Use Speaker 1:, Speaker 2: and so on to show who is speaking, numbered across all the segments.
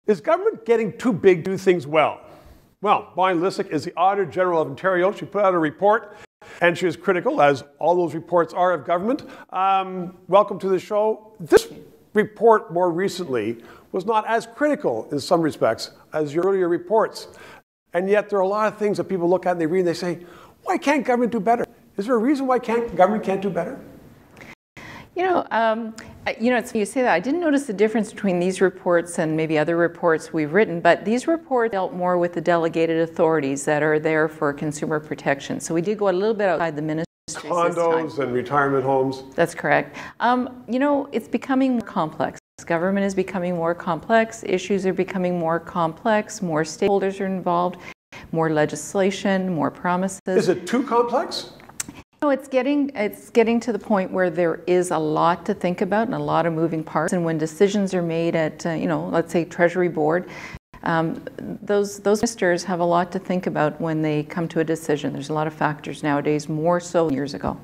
Speaker 1: Is government getting too big to do things well? Well, Lysyk is the Auditor General of Ontario. She put out a report, and she is critical, as all those reports are of government. Welcome to the show. This report more recently was not as critical in some respects as your earlier reports. And yet there are a lot of things that people look at and they read and they say, why can't government do better? Is there a reason why government can't do better?
Speaker 2: It's you say that. I didn't notice the difference between these reports and maybe other reports we've written, but these reports dealt more with the delegated authorities that are there for consumer protection. So we did go a little bit outside the ministry.
Speaker 1: Condos and retirement homes.
Speaker 2: That's correct. It's becoming more complex. Government is becoming more complex. Issues are becoming more complex. More stakeholders are involved. More legislation. More promises. Is
Speaker 1: it too complex?
Speaker 2: It's getting to the point where there is a lot to think about and a lot of moving parts. And when decisions are made at, let's say Treasury Board, those ministers have a lot to think about when they come to a decision. There's a lot of factors nowadays, more so than years ago.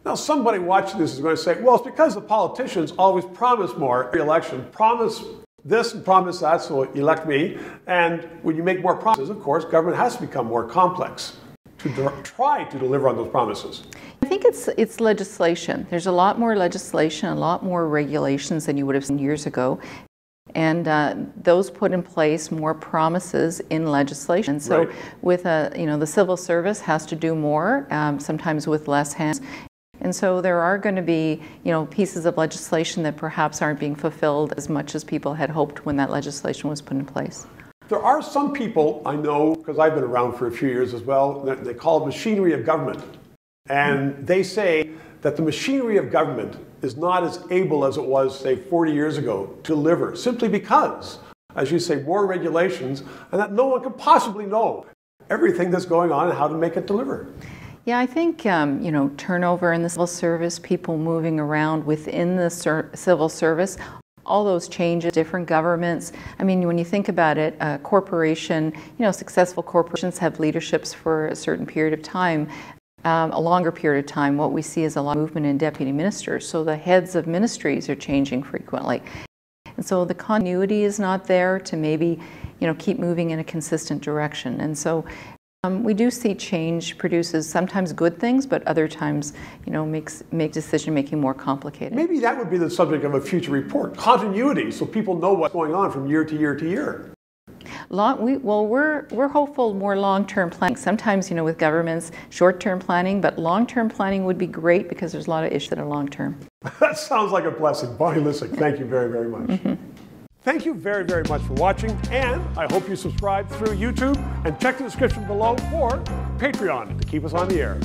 Speaker 1: Now, somebody watching this is going to say, well, it's because the politicians always promise more every election, promise this and promise that, so elect me. And when you make more promises, of course, government has to become more complex to try to deliver on those promises.
Speaker 2: I think it's legislation. There's a lot more legislation, a lot more regulations than you would have seen years ago. And those put in place more promises in legislation. So right. With the civil service has to do more, sometimes with less hands. And so there are going to be, pieces of legislation that perhaps aren't being fulfilled as much as people had hoped when that legislation was put in place.
Speaker 1: There are some people I know, because I've been around for a few years as well, that they call it machinery of government. And they say that the machinery of government is not as able as it was, say, 40 years ago to deliver, simply because, as you say, more regulations, and that no one can possibly know everything that's going on and how to make it deliver.
Speaker 2: Yeah, I think, turnover in the civil service, people moving around within the civil service, all those changes, different governments. I mean, when you think about it, a corporation, successful corporations have leaderships for a certain period of time. A longer period of time, what we see is a lot of movement in deputy ministers. So the heads of ministries are changing frequently. And so the continuity is not there to maybe, keep moving in a consistent direction. And so we do see change produces sometimes good things, but other times, makes decision-making more complicated.
Speaker 1: Maybe that would be the subject of a future report, continuity, so people know what's going on from year to year to year.
Speaker 2: We're hopeful more long-term planning. Sometimes, with governments, short-term planning, but long-term planning would be great because there's a lot of issues that are long-term.
Speaker 1: That sounds like a blessing. Lysyk, thank you very, very much. Mm-hmm. Thank you very, very much for watching, and I hope you subscribe through YouTube and check the description below for Patreon to keep us on the air.